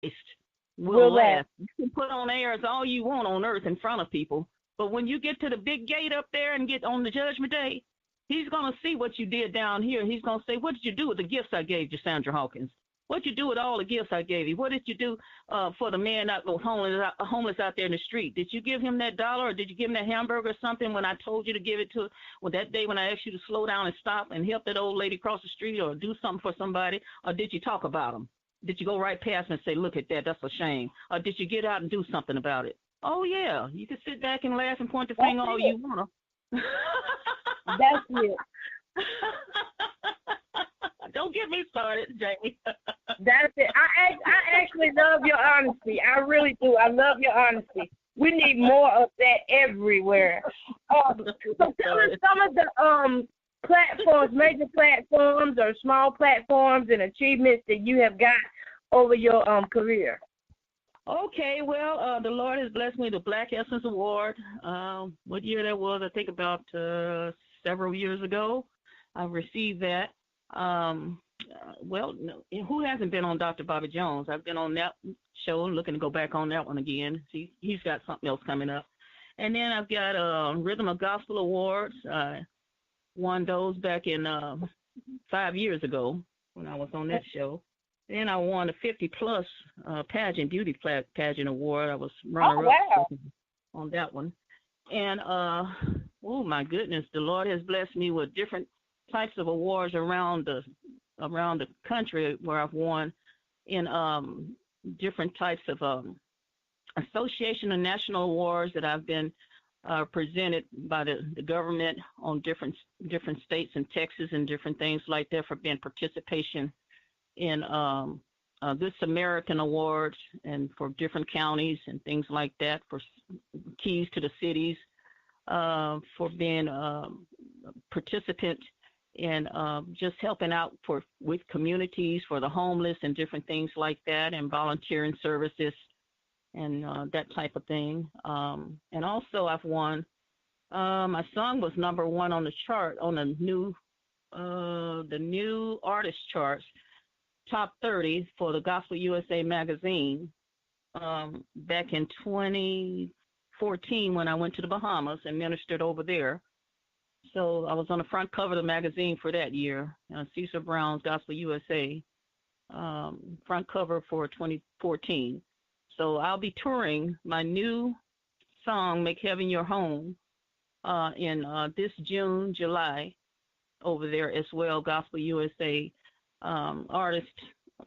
will Will last. last. You can put on airs all you want on earth in front of people, but when you get to the big gate up there and get on the judgment day, he's going to see what you did down here. He's going to say, what did you do with the gifts I gave you, Sandra Hawkins? What did you do with all the gifts I gave you? What did you do for the man that was homeless out there in the street? Did you give him that dollar, or did you give him that hamburger or something when I told you to give it to? Well, that day when I asked you to slow down and stop and help that old lady cross the street or do something for somebody, or did you talk about them? Did you go right past and say, look at that, that's a shame? Or did you get out and do something about it? Oh, yeah, you can sit back and laugh and point the finger all you want to. That's it. Don't get me started, Jamie. That's it. I actually love your honesty. I really do. I love your honesty. We need more of that everywhere. So tell us some of the platforms, major platforms or small platforms and achievements that you have got over your career. Okay, well, the Lord has blessed me with the Black Essence Award. What year that was? I think about several years ago. I received that. Well, no, who hasn't been on Dr. Bobby Jones? I've been on that show, looking to go back on that one again. See, he's got something else coming up. And then I've got Rhythm of Gospel Awards. I won those back in 5 years ago when I was on that show. Then I won a 50-plus pageant, beauty pageant award. I was runner-up on that one. And, oh, my goodness, the Lord has blessed me with different types of awards around the country where I've won in different types of association and national awards that I've been presented by the government on different states in Texas and different things like that for being participation in Good Samaritan Awards and for different counties and things like that, for keys to the cities, for being a participant in just helping out with communities for the homeless and different things like that, and volunteering services and that type of thing. And also I've won, my song was #1 on the chart on the new artist charts, top 30 for the Gospel USA magazine back in 2014 when I went to the Bahamas and ministered over there. So I was on the front cover of the magazine for that year, Cecil Brown's Gospel USA, front cover for 2014. So I'll be touring my new song, Make Heaven Your Home, in this June, July, over there as well, Gospel USA. Artist,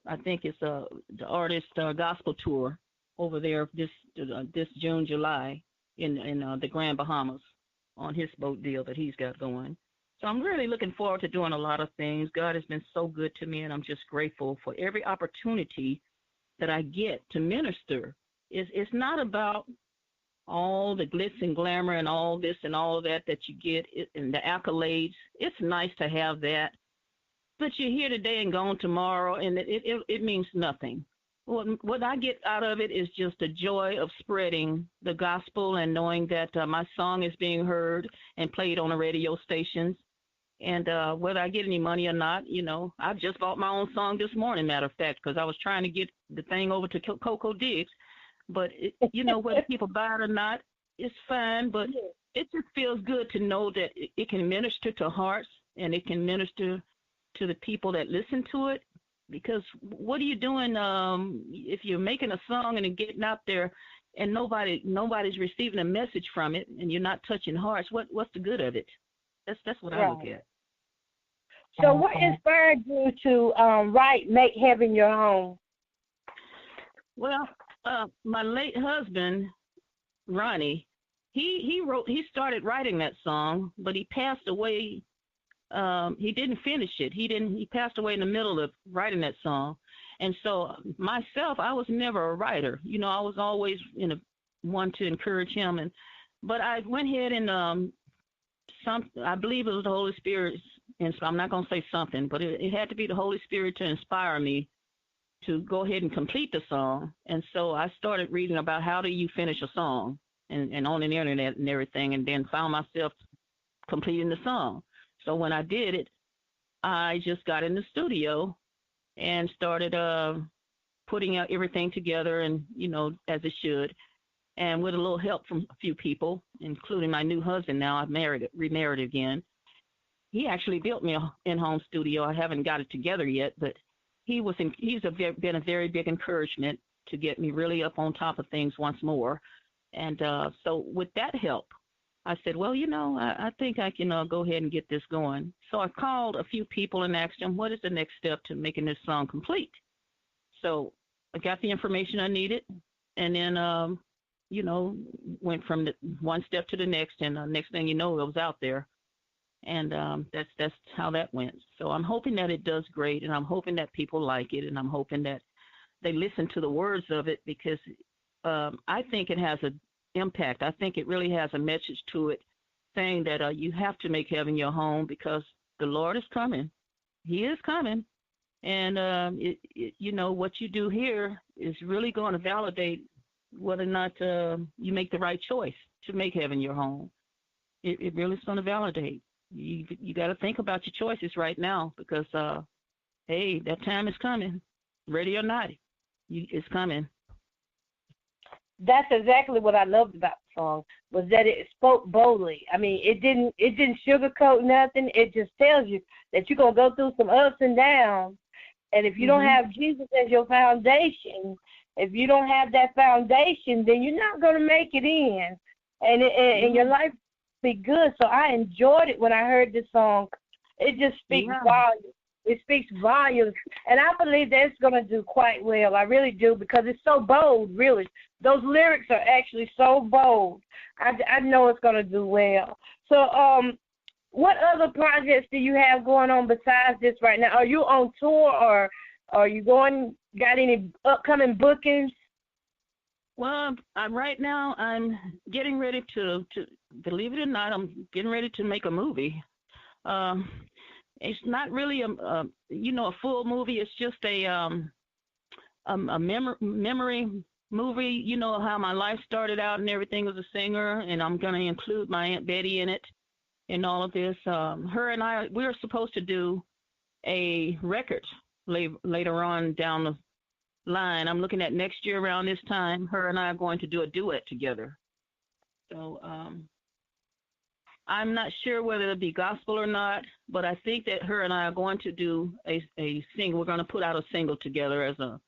I think it's the artist gospel tour over there this June, July in the Grand Bahamas on his boat deal that he's got going. So I'm really looking forward to doing a lot of things. God has been so good to me, and I'm just grateful for every opportunity that I get to minister. It's not about all the glitz and glamour and all this and all of that you get and the accolades. It's nice to have that. But you're here today and gone tomorrow, and it means nothing. What I get out of it is just the joy of spreading the gospel and knowing that my song is being heard and played on the radio stations. And whether I get any money or not, I just bought my own song this morning, matter of fact, because I was trying to get the thing over to Coco Diggs. But, whether people buy it or not, it's fine. But it just feels good to know that it can minister to hearts and it can minister to the people that listen to it. Because what are you doing if you're making a song and getting out there and nobody's receiving a message from it and you're not touching hearts? What's the good of it? That's what I look at. So what inspired you to write Make Heaven Your Home? Well, my late husband, Ronnie, he started writing that song, but he passed away. He didn't finish it. He passed away in the middle of writing that song. And so myself, I was never a writer. I was always one to encourage him. But I went ahead and I believe it was the Holy Spirit. And so I'm not going to say something, but it had to be the Holy Spirit to inspire me to go ahead and complete the song. And so I started reading about how do you finish a song and on the internet and everything, and then found myself completing the song. So when I did it, I just got in the studio and started putting out everything together and, as it should. And with a little help from a few people, including my new husband now, I've remarried again. He actually built me a in-home studio. I haven't got it together yet, but he's been a very big encouragement to get me really up on top of things once more. And so with that help, I said, well, I think I can go ahead and get this going. So I called a few people and asked them, what is the next step to making this song complete? So I got the information I needed, and then, went from one step to the next, and next thing you know, it was out there. And that's how that went. So I'm hoping that it does great, and I'm hoping that people like it, and I'm hoping that they listen to the words of it, because I think it has an impact. I think it really has a message to it saying that you have to make heaven your home, because the Lord is coming. He is coming. And, what you do here is really going to validate whether or not you make the right choice to make heaven your home. It really is going to validate. You got to think about your choices right now, because, hey, that time is coming, ready or not. It's coming. That's exactly what I loved about the song, was that it spoke boldly. I mean, it didn't sugarcoat nothing. It just tells you that you're going to go through some ups and downs. And if you don't have Jesus as your foundation, if you don't have that foundation, then you're not going to make it in. And your life will be good. So I enjoyed it when I heard this song. It just speaks volumes. It speaks volumes. And I believe that it's going to do quite well. I really do, because it's so bold, really. Those lyrics are actually so bold. I know it's going to do well. So what other projects do you have going on besides this right now? Are you on tour, or are you got any upcoming bookings? Well, right now I'm getting ready to believe it or not, I'm getting ready to make a movie. It's not really a full movie. It's just a memory movie. You know how my life started out and everything as a singer, and I'm going to include my Aunt Betty in it and all of this. Her and I, we're supposed to do a record later on down the line. I'm looking at next year around this time. Her and I are going to do a duet together. So I'm not sure whether it'll be gospel or not, but I think that her and I are going to do a single. We're going to put out a single together as a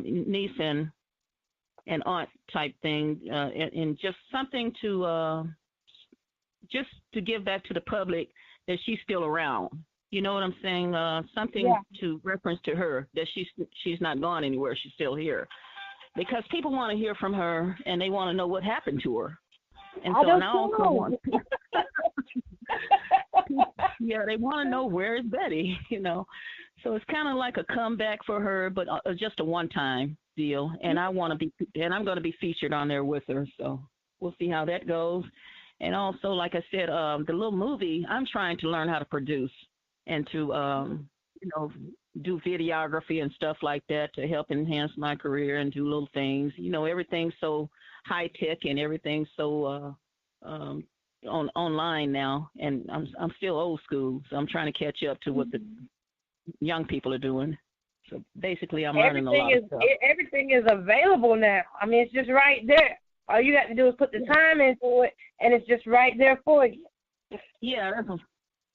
niece and aunt type thing, and just something to give back to the public that she's still around. You know what I'm saying? Something to reference to her, that she's not gone anywhere. She's still here, because people want to hear from her and they want to know what happened to her. And so now they want to know, where is Betty, So it's kind of like a comeback for her, but just a one-time deal. And I'm going to be featured on there with her. So we'll see how that goes. And also, like I said, the little movie, I'm trying to learn how to produce and to, do videography and stuff like that to help enhance my career and do little things. Everything's so high tech and everything's so online now, and I'm still old school, so I'm trying to catch up to what the young people are doing. So basically, I'm learning a lot of stuff. Everything is available now. I mean, it's just right there. All you got to do is put the time into it, and it's just right there for you. Yeah,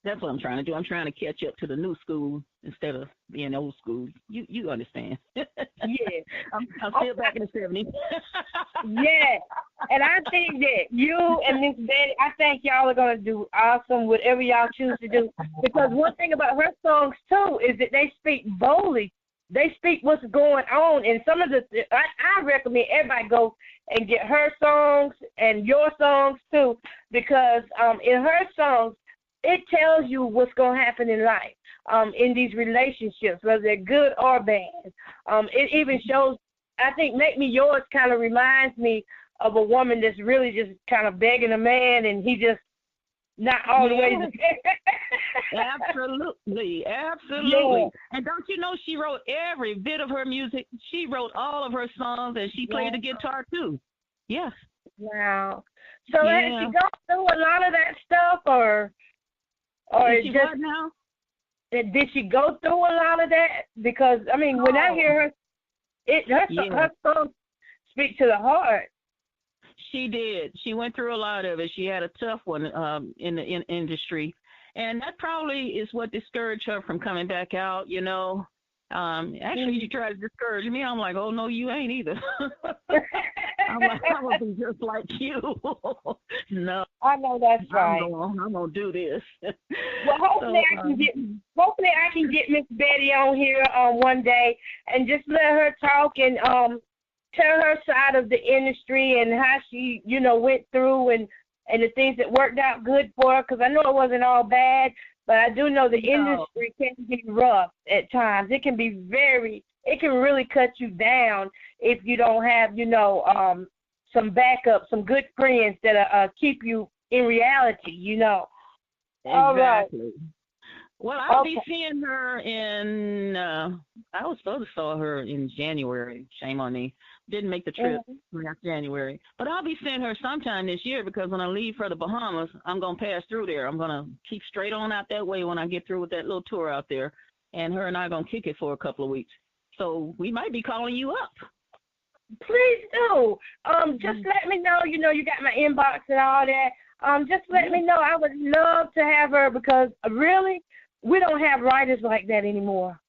that's what I'm trying to do. I'm trying to catch up to the new school instead of being old school. You understand? Yeah. I'm still back in the 70s. Yeah. And I think that you and Miss Betty, I think y'all are going to do awesome, whatever y'all choose to do. Because one thing about her songs, too, is that they speak boldly. They speak what's going on. And some of I recommend everybody go and get her songs and your songs, too. Because in her songs, it tells you what's going to happen in life, in these relationships, whether they're good or bad. It even shows, I think, Make Me Yours kind of reminds me of a woman that's really just kind of begging a man, and he just not all the way there. Absolutely. Yeah. And don't you know she wrote every bit of her music? She wrote all of her songs, and she played the guitar, too. Yes. Wow. So has she gone through a lot of that stuff, or is she just what now? did she go through a lot of that? Because I mean, when I hear her, her songs speak to the heart. She did. She went through a lot of it. She had a tough one in the industry, and that probably is what discouraged her from coming back out. You know, actually, she tried to discourage me. I'm like, oh no, you ain't either. I'm like, I'm gonna be just like you. No, I know that's right. I'm gonna do this. Well, hopefully I can get Miss Betty on here one day and just let her talk and tell her side of the industry and how she, you know, went through and the things that worked out good for her. Because I know it wasn't all bad, but I do know the industry can be rough at times. It can be it can really cut you down if you don't have, you know, some backup, some good friends that keep you in reality, you know. Exactly. All right. Well, I'll be seeing her in, I was supposed to saw her in January. Shame on me. Didn't make the trip last January. But I'll be seeing her sometime this year because when I leave for the Bahamas, I'm going to pass through there. I'm going to keep straight on out that way when I get through with that little tour out there. And her and I are going to kick it for a couple of weeks. So we might be calling you up. Please do. Just let me know. You know, you got my inbox and all that. Just let me know. I would love to have her because really, we don't have writers like that anymore.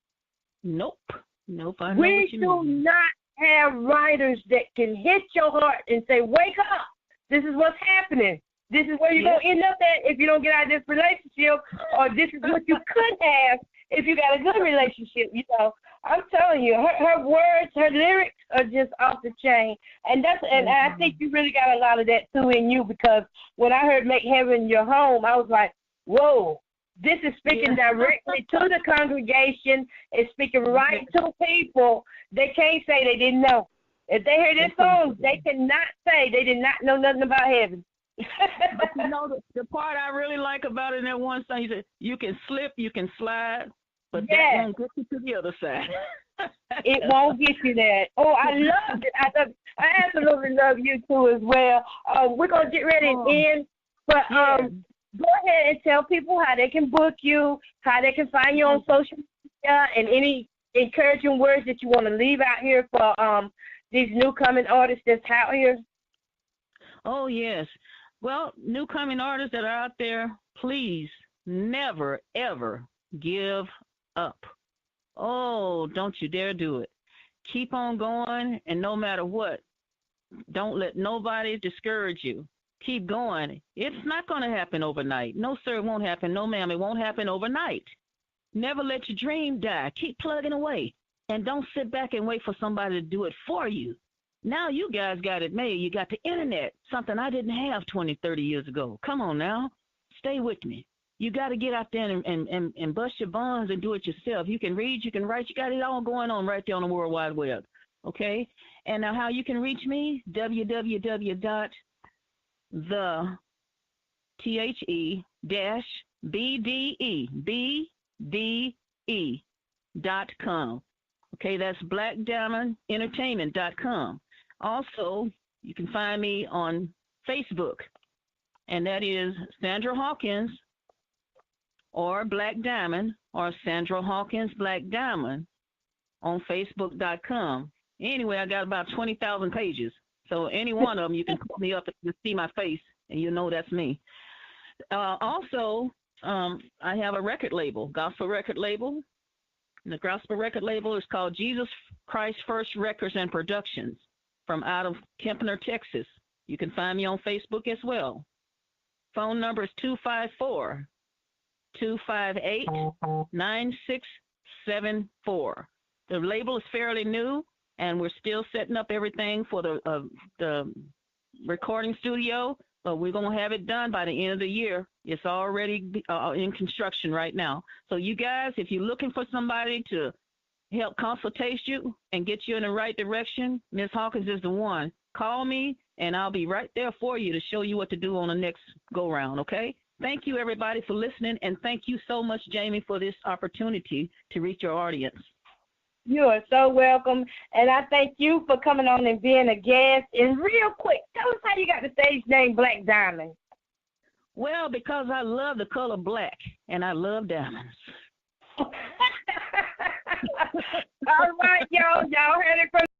Nope. I know we do not have writers that can hit your heart and say, wake up. This is what's happening. This is where you're going to end up at if you don't get out of this relationship, or this is what you could have if you got a good relationship. You know, I'm telling you, her words, her lyrics are just off the chain. And I think you really got a lot of that too in you, because when I heard Make Heaven Your Home, I was like, whoa. This is speaking directly to the congregation. It's speaking right to people. They can't say they didn't know. If they hear this song, they cannot say they did not know nothing about heaven. But you know, the part I really like about it in that one song, he said, you can slip, you can slide, but that won't get you to the other side. It won't get you that. Oh, I love it. I absolutely love you too as well. We're going to get ready to end, but go ahead and tell people how they can book you, how they can find you on social media, and any encouraging words that you want to leave out here for these new coming artists that's out here. Oh, yes. Well, new coming artists that are out there, please never, ever give up. Oh, don't you dare do it. Keep on going, and no matter what, don't let nobody discourage you. Keep going. It's not going to happen overnight. No, sir, it won't happen. No, ma'am, it won't happen overnight. Never let your dream die. Keep plugging away. And don't sit back and wait for somebody to do it for you. Now you guys got it made. You got the internet, something I didn't have 20, 30 years ago. Come on now. Stay with me. You got to get out there and bust your bonds and do it yourself. You can read, you can write. You got it all going on right there on the World Wide Web. Okay? And now how you can reach me, www.the-bde.com. Okay, that's blackdiamondentertainment.com. Also, you can find me on Facebook, and that is Sandra Hawkins or Black Diamond, or Sandra Hawkins Black Diamond on Facebook.com. Anyway, I got about 20,000 pages. So any one of them, you can pull me up and see my face, and you know that's me. Also, I have a record label, gospel record label. And the gospel record label is called Jesus Christ First Records and Productions from out of Kempner, Texas. You can find me on Facebook as well. Phone number is 254-258-9674. The label is fairly new, and we're still setting up everything for the recording studio, but we're going to have it done by the end of the year. It's already in construction right now. So you guys, if you're looking for somebody to help consultate you and get you in the right direction, Ms. Hawkins is the one. Call me, and I'll be right there for you to show you what to do on the next go-round, okay? Thank you, everybody, for listening, and thank you so much, Jamie, for this opportunity to reach your audience. You are so welcome, and I thank you for coming on and being a guest. And real quick, tell us how you got the stage name Black Diamond. Well, because I love the color black, and I love diamonds. All right, y'all. Y'all heard it from